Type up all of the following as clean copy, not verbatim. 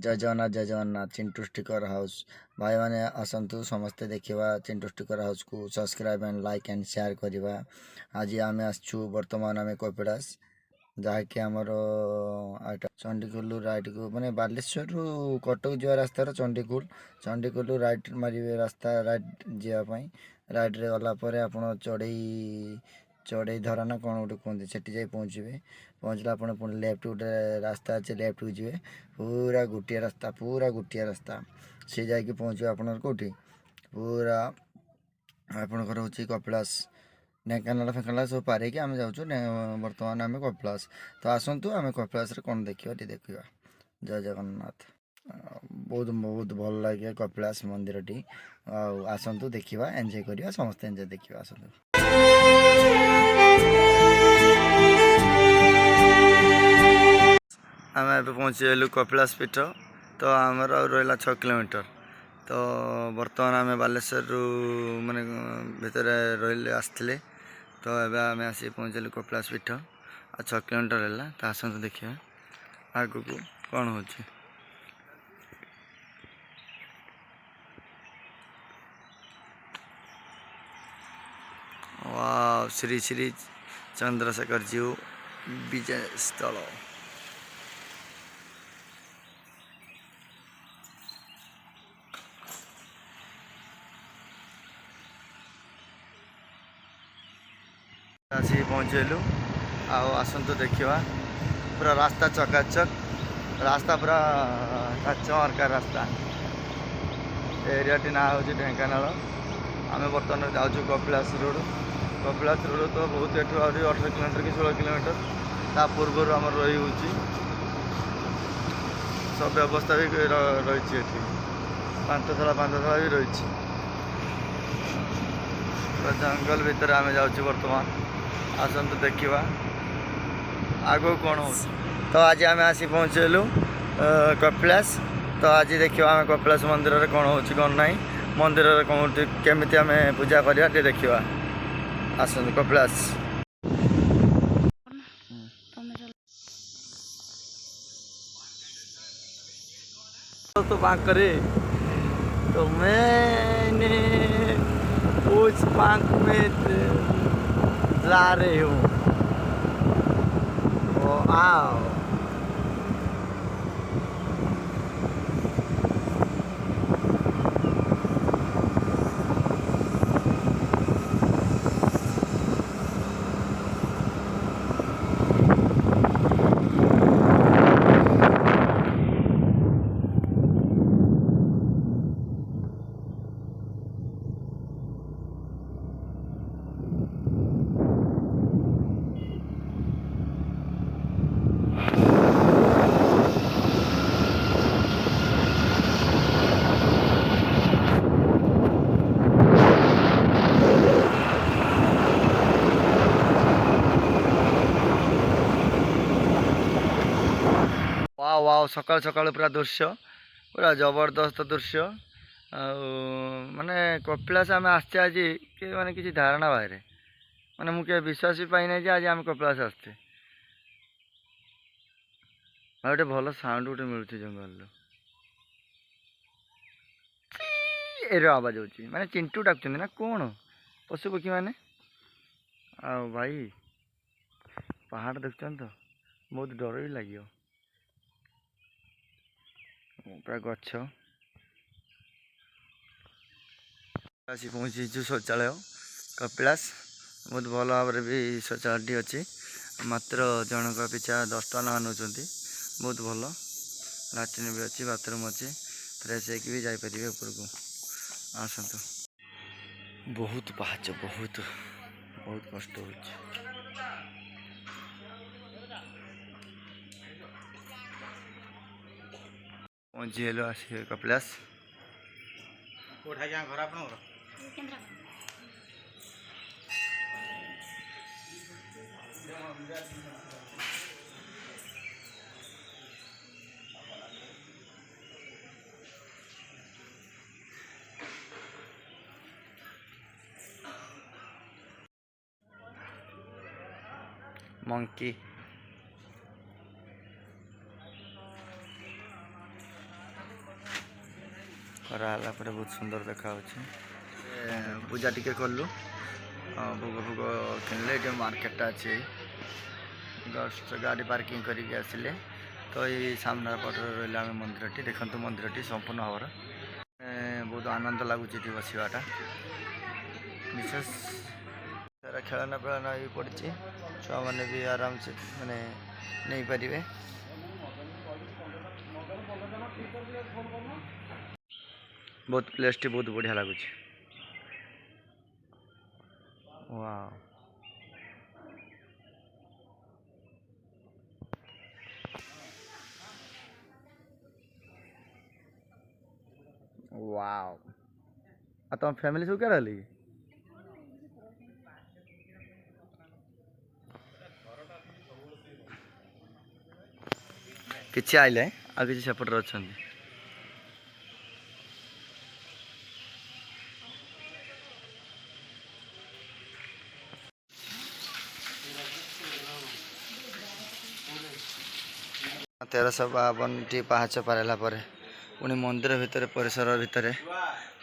जय Jagannath Chintu sticker house भाई मैंने आसतु समस्ते देखा चिंटू स्टिकर हाउस को subscribe and like and share करवा। आज आम आसु बर्तमान आम कपिलास जहाँकि आमर चंडीखोल राइट को मैंने बालेश्वर रु कटक जा रास्तार चंडीखोल राइट मारे रास्ता राइट जावाई राइट रे गलापर आप चढ़ई धरा ना कौन गोटे कहते से जा पहुँचे पहुँचला आप लेफ्ट गोटे रास्ता अच्छे लेफ्ट को जी पूरा गोटे रास्ता सी जा पहुँचे आप कौटी पूरा आपणकर हूँ कपिलास ढेंकानाल फेंकानाल सब पारे आम जाऊँ बर्तमान आम कपिलास तो आसतु आम कपिलास कौन देखा देखा। जय जगन्नाथ बहुत बहुत भल लगे कपिलास मंदिर टी आसतु देखा एंजॉय करवा समस्त एंजॉय देखा आसतु। आम ए पहुँचीगलु कपिलास पीठ तो आमर रहा 6 किलोमीटर तो बर्तमान आम बालेश्वर रु माने भितर रही आसते तो एवं आम आसी पहुँचलु कपिलास पीठ आ 6 किलोमीटर है तो आसतु देखिए आग को कौन हो। वाह श्री श्री चंद्रशेखर जीव विजय स्थल आसी पहुँचलु आसतु देखा पूरा रास्ता चकाचक रास्ता पूरा चमरकार रास्ता एरिया टी ना हूँ ढेंकानाल आम बर्तमान जाऊँ कपिलास रोड तो बहुत एठू आ 18 किलोमीटर कि 16 किलोमीटर ता पूर्व आम रही हूँ सब व्यवस्था भी रही पांचतला भी रही जंगल भितर आम जाऊँ बर्तमान आसतु देखा आग कौन हो। तो आज आम आसी पहुँचलु कपिलास तो आज देखा आम कपिलास मंदिर में कौन हो कौन ना मंदिर कौन केमी आम पूजा करवा देखा आसतु कपिलास। तो बैंक करे तो मैंने उस बैंक में जा रही हूँ आओ वाह वाह सकाल सकाल पूरा दृश्य पूरा जबरदस्त दृश्य माने कपिलास आम आसचे आज कि माने किसी धारणा बाहर माने मुझे विश्वास भी पाई ना आज आम कपिलास आसचे गोटे भल साउंड गोटे मिलूँ जंगल एरो आवाज हो माने चिंटू डाक ना कौन पशु पक्षी मैंने भाई पहाड़ देख तो बहुत डर भी लगे पूरा गछ आसी पहुँचीचु शौचालय कपिलास बहुत भल भाव भी शौचालय अच्छी मात्र जनक पिछा 10 टका नौ बहुत भल लाट्रिन भी अच्छी बाथरूम अच्छी फ्रेश होकर भी जापर ऊपर को आसतु बहुत पाहाच बहुत बहुत कष्ट हो पहुँचीगलु आसिक कपिलास घर आप मंकी ଖରା ପରେ ବହୁତ ସୁନ୍ଦର ଦେଖାଯାଉଛି। ପୂଜା ଟିକେ କଲୁ, ଭୋଗ ଫୋଗ କିଣିଲେ। ଏଠି ମାର୍କେଟଟା ଅଛି, ଜଷ୍ଟ ଗାଡ଼ି ପାର୍କିଂ କରିକି ଆସିଲେ ତ ଏଇ ସାମ୍ନା ପଟରେ ରହିଲା ଆମେ ମନ୍ଦିରଟି। ଦେଖନ୍ତୁ ମନ୍ଦିରଟି ସମ୍ପୂର୍ଣ୍ଣ ଭାବରେ ବହୁତ ଆନନ୍ଦ ଲାଗୁଛି ଏଠି ବସିବାଟା। ବିଶେଷ ସାରା ଖେଳନା ଫେଳନା ବି ପଡ଼ିଛି, ଛୁଆମାନେ ବି ଆରାମସେ ମାନେ ନେଇପାରିବେ। ବହୁତ ପ୍ଲେସଟି ବହୁତ ବଢ଼ିଆ ଲାଗୁଛି। Wow, wow. ଆଉ ତମ ଫ୍ୟାମିଲି ସବୁ କେଡ଼େ ହେଲେ କି? କିଛି ଆଇଲେ ଆଉ କିଛି ସେପଟରେ ଅଛନ୍ତି। ତେରଶହ 52ଟି ପାହାଚ ପାରିଲା ପରେ ପୁଣି ମନ୍ଦିର ଭିତରେ, ପରିସର ଭିତରେ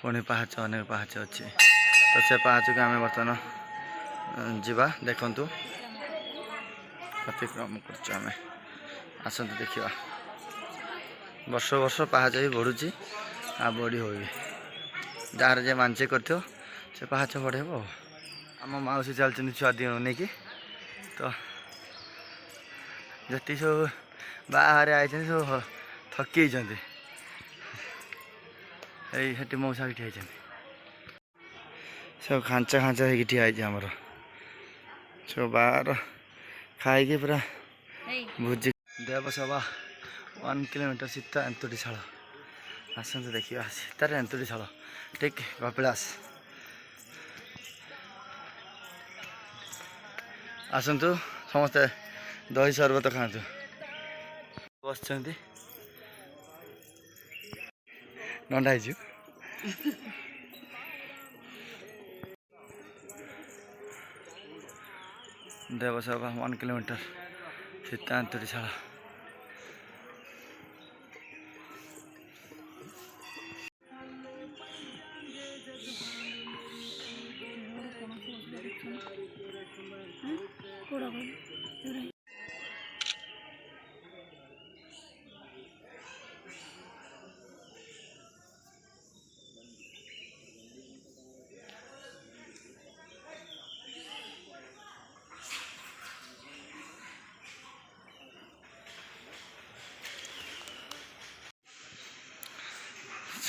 ପୁଣି ପାହାଚ, ଅନେକ ପାହାଚ ଅଛି। ତ ସେ ପାହାଚକୁ ଆମେ ବର୍ତ୍ତମାନ ଯିବା। ଦେଖନ୍ତୁ ଅତିକ୍ରମ କରୁଛୁ ଆମେ। ଆସନ୍ତୁ ଦେଖିବା। ବର୍ଷ ବର୍ଷ ପାହାଚ ବି ବଢ଼ୁଛି, ଆଉ ବଢ଼ି ହୁଏ। ଯାହାର ଯେ ମାନସିକ କରିଥିବ ସେ ପାହାଚ ବଢ଼େଇବ ଆଉ। ଆମ ମାଉସୀ ଚାଲିଛନ୍ତି ଛୁଆ ଦିନ ନେଇକି। ତ ଯେତିକି ସବୁ ବାହାରେ ଆଇଛନ୍ତି ସବୁ ଥକି ଯାଇଛନ୍ତି। ଏଇ ସେଠି ମଉସା ବି ଠିଆ ହେଇଛନ୍ତି, ସବୁ ଖାଞ୍ଚା ଖାଞ୍ଚା ହେଇକି ଠିଆ ହେଇଛି ଆମର। ସବୁ ବାହାର ଖାଇକି ପୁରା ଭୋଜି। ଦେବସଭା 1 କିଲୋମିଟର ସୀତା ଏନ୍ତୁଡ଼ିଶାଳ। ଆସନ୍ତୁ ଦେଖିବା, ସୀତାର ଏନ୍ତୁଡ଼ିଶାଳ ଠିକ୍ କପିଳାସ। ଆସନ୍ତୁ ସମସ୍ତେ ଦହି ସରବତ ଖାଆନ୍ତୁ। ବସିଛନ୍ତି, ନଣ୍ଡା ହେଇଛୁ। ଦେବସଭା 1 କିଲୋମିଟର ସୀତା ଏନ୍ତୁଡ଼ିଶାଳ।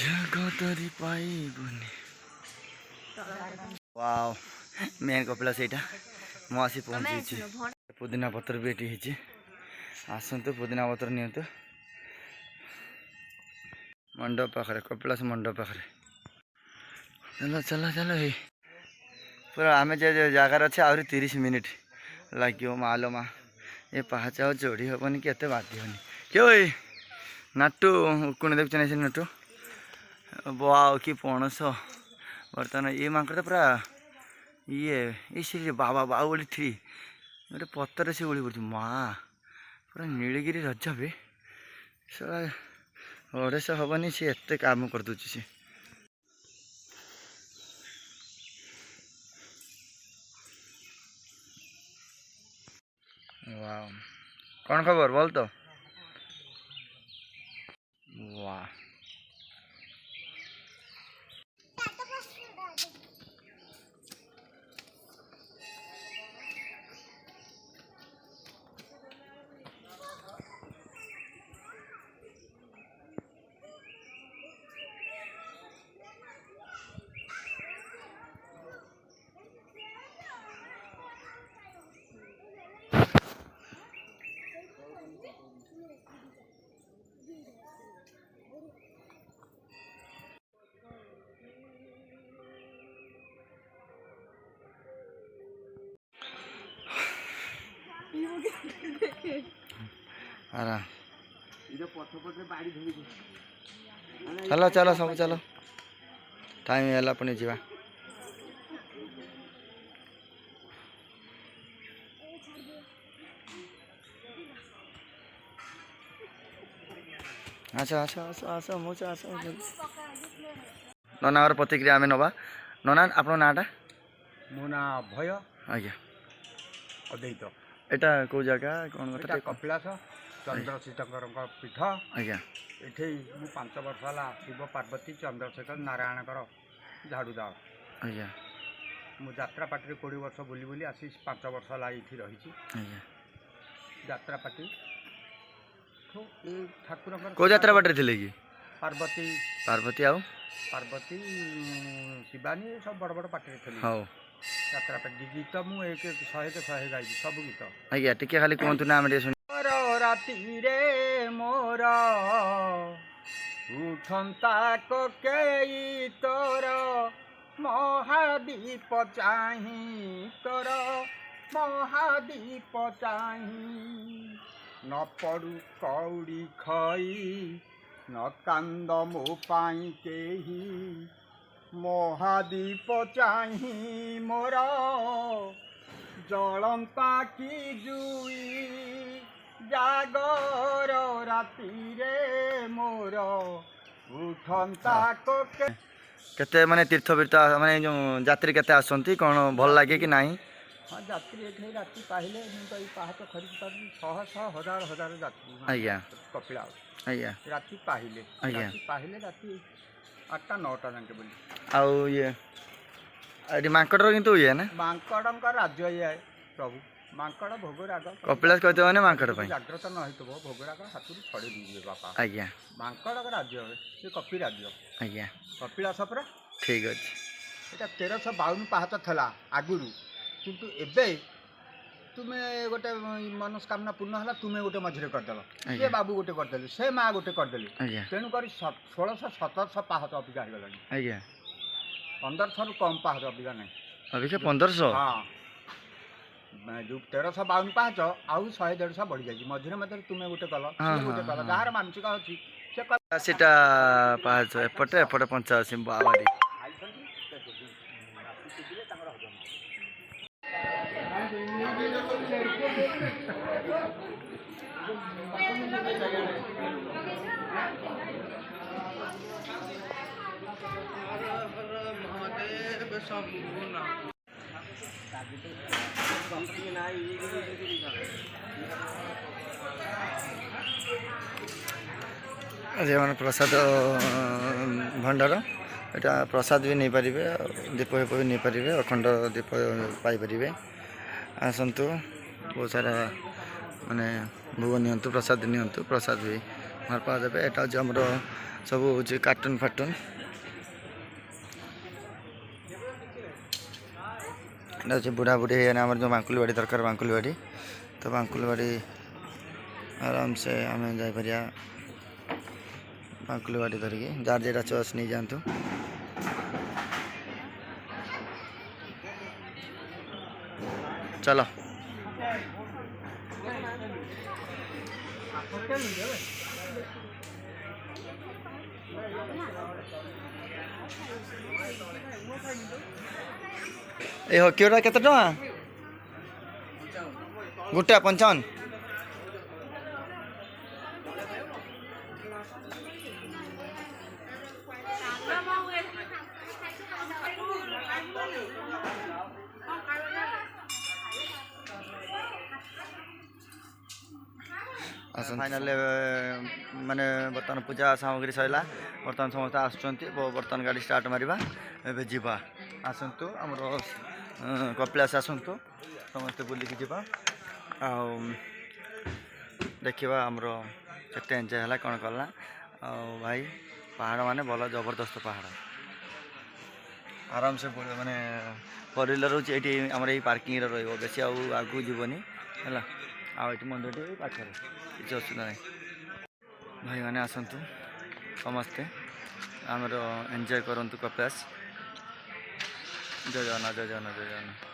ଜଗତରି ପାଇବୁନି। ୱାଓ, ମେନ୍ କପିଳାସ ସେଇଟା। ମୁଁ ଆସି ପହଞ୍ଚିଛି। ପୁଦିନା ପତ୍ର ବି ଏଠି ହେଇଛି। ଆସନ୍ତୁ ପୁଦିନା ପତ୍ର ନିଅନ୍ତୁ। ମଣ୍ଡପ ପାଖରେ, କପିଳାସ ମଣ୍ଡପ ପାଖରେ। ଚାଲ ଚାଲ ଚାଲ। ହେଇ ପୁରା ଆମେ ଯେ ଜାଗାରେ ଅଛି ଆହୁରି 30 ମିନିଟ୍ ଲାଗିବ। ମାଲୋ ମା, ଏ ପାହାଚ ଆଉ ଚଢ଼ି ହେବନି କି ଏତେ ବାଧିବନି। କିଏ ଭାଇ ନାଟୁ ଉକୁଣି ଦେଖୁଛ ନା ସେ ନାଟୁ? ୱାଓ, କି ପଣସ। ବର୍ତ୍ତମାନ ଇଏ ମାଙ୍କଡ଼ ତ ପୁରା ଇଏ ସେ ବାବା ବାହୁବଳି 3 ଗୋଟେ ପତରେ ସେ ଓଳି ପଡ଼ୁଛି। ମା ପୁରା ନୀଳଗିରି ରଜ ବି ସେଟା ଅଢ଼େଇଶ ହେବନି, ସେ ଏତେ କାମ କରିଦେଉଛି ସେ। ୱାଓ, କ'ଣ ଖବର ଭଲ ତ? ୱା, ଚାଲ ଚାଲ ସବୁ ଚାଲ, ଟାଇମ୍ ହେଲା ପୁଣି ଯିବା। ଆସ ଆସ ଆସ ଆସ ମଉସା ଆସ ନନାଙ୍କର ପ୍ରତିକ୍ରିୟା ଆମେ ନେବା। ନନା ଆପଣଙ୍କ ନାଁଟା? ମୋ ନାଁ ଭୟ ଆଜ୍ଞା। ଅଦ୍ୱୈତ। ଏଇଟା କେଉଁ ଜାଗା କ'ଣ କଥା? କପିଳାସ ଚନ୍ଦ୍ରଶେଖରଙ୍କ ପୀଠ। ଆଜ୍ଞା। ଏଠି ମୁଁ 5 ବର୍ଷ ହେଲା ଶିବ ପାର୍ବତୀ ଚନ୍ଦ୍ରଶେଖର ନାରାୟଣଙ୍କର ଝାଡ଼ୁଦାର। ଆଜ୍ଞା। ମୁଁ ଯାତ୍ରାପାଟିରେ 20 ବର୍ଷ ବୁଲି ବୁଲି ଆସି 5 ବର୍ଷ ହେଲା ଏଇଠି ରହିଛି। ଆଜ୍ଞା। ଯାତ୍ରାପାଟି ଏଇ ଠାକୁରଙ୍କର କେଉଁ ଯାତ୍ରାପାଟିରେ ଥିଲେ କି? ପାର୍ବତୀ ଆଉ ପାର୍ବତୀ ଶିବାନୀ ସବୁ ବଡ଼ ବଡ଼ ପାଟିରେ ଥିଲେ। ହଉ। ଯାତ୍ରାପାଟି ଗୀତ ମୁଁ 100 ଗାଇଛି ସବୁ ଗୀତ। ଆଜ୍ଞା ଟିକେ ଖାଲି କୁହନ୍ତୁ ନା ଆମେ ଟିକେ ଶୁଣି। ରାତିରେ ମୋର ଉଠନ୍ତା କୋକେଇ ତୋର ମହାଦୀପ ଚାହିଁ ତୋର ମହାଦୀପ ଚାହିଁ ନ ପଡ଼ୁ କଉଡ଼ି ଖଇ ନ କାନ୍ଦ ମୋ ପାଇଁ କେହି ମହାଦୀପ ଚାହିଁ ମୋର ଜଳନ୍ତା କି ଜୁଇ ଜାଗର ରାତିରେ ମୋର ଉଠନ୍ତା କୋକେ। କେତେ ମାନେ ତୀର୍ଥବୀର୍ଥ ମାନେ ଯେଉଁ ଯାତ୍ରୀ କେତେ ଆସନ୍ତି କ'ଣ ଭଲ ଲାଗେ କି ନାହିଁ? ହଁ ଯାତ୍ରୀ ଏଠି ରାତି ପାହିଲେ ମୁଁ ତ ଏଇ ପାହାଚ ଖରିକି ପାରୁଛି 100 ହଜାର ଯାତ୍ରୀ। ଆଜ୍ଞା। କପିଳାସ ଆଜ୍ଞା। ରାତି ପାହିଲେ ଆଜ୍ଞା। ରାତି 8ଟା 9ଟା ଯାକେ ବୋଲି। ଆଉ ଇଏ ଏଠି ମାଙ୍କଡ଼ର କିନ୍ତୁ ଇଏ ନା ମାଙ୍କଡ଼ଙ୍କ ରାଜ୍ୟ ଇଏ ପ୍ରଭୁ ମାଙ୍କଡ଼ ଭୋଗ ରାଗ କପିଳାସ କହିତେ ମାନେ ମାଙ୍କଡ଼ ପାଇଁ ଜାଗ୍ରତ ନ ହେଇଥିବ ଭୋଗ ରାଗ ହାତରୁ ଛଡ଼େଇ ଦେଇଯିବେ ବାପା। ଆଜ୍ଞା। ମାଙ୍କଡ଼ଙ୍କ ରାଜ୍ୟ ସେ କପି ରାଜ୍ୟ। ଆଜ୍ଞା। କପିଳାସ ପରା। ଠିକ୍ ଅଛି। ଏଇଟା 1352 ପାହାଚ ଥିଲା ଆଗରୁ, କିନ୍ତୁ ଏବେ ତୁମେ ଗୋଟେ ମନସ୍କାମନା ପୂର୍ଣ୍ଣ ହେଲା ତୁମେ ଗୋଟେ ମଝିରେ କରିଦେଲ, ସେ ବାବୁ ଗୋଟେ କରିଦେଲେ, ସେ ମା ଗୋଟେ କରିଦେଲେ, ତେଣୁକରି 1600-1700 ପାହାଚ ଅବିକା ହେଇଗଲାଣି। ଆଜ୍ଞା। 1500ରୁ କମ୍ ପାହାଚ ଅବିକା ନାହିଁ। ଅବିକା 1500? ହଁ। ଯେଉଁ 1352 ପାହାଚ ଆଉ 100-150 ବଢ଼ିଯାଇଛି। ମଝିରେ ତୁମେ ଗୋଟେ କଲ, ସିଏ ଗୋଟେ କଲ, ଯାହାର ମାନସିକ ଅଛି ସେ କଲ। ସେଟା ପାହାଚ ଏପଟେ 85 ବାବାଡ଼ି। যেমন প্রসাদ ভଣ୍ଡାର এটা ପ୍ରସାଦ ବି ନେଇପାରିବେ, ଦୀପ ଫୀପ ବି ନେଇପାରିବେ, ଅଖଣ୍ଡ ଦୀପ ପାଇପାରିବେ। ଆସନ୍ତୁ ବହୁତ ସାରା ମାନେ ଭୋଗ ନିଅନ୍ତୁ, ପ୍ରସାଦ ନିଅନ୍ତୁ, ପ୍ରସାଦ ବି ଭଲ ପାଦେବେ। ଏଇଟା ହେଉଛି ଆମର ସବୁ ହେଉଛି କାର୍ଟୁନ୍ ଫାର୍ଟୁନ୍। এটা হচ্ছে বুড়াবুড়ি এখানে আমার যে বাঙ্কুলি বাড়ি দরকার, বাঙ্কুলি বাড়ি তো বাঙ্কুলি বাড়ি আরামসে আমি যাইপারিয়া বাঙ্কুলি বাড়ি ধরিকি যার যেটা চয়েস নিয়ে যাଆନ୍ତୁ। চলো এই হকিওটা কেতে টঙ্কা? গোটা 55। फाइनाल माने बर्तमान पूजा सामग्री सैला, बर्तमान समस्त आसुँच, बर्तमान गाड़ी स्टार्ट मारिबा एबे जीवा। आसतु आमर कपिलास आसतु समस्ते बुलिकी जीवा आ देखा आमर केते एंजय है कौन कला। भाई पहाड़ माने भल जबरदस्त पहाड़ आराम से माने फोर व्हीलर रोचे ये आम पार्किंग रो बेसी आगू जीवनी है आठ मंदिर पाखे किसी असुविधा नहीं। भाई मैंने आसतु समस्ते आमर एंजय करंतु कपिलास। जय जगन्नाथ जय जगन्नाथ जय जगन्नाथ।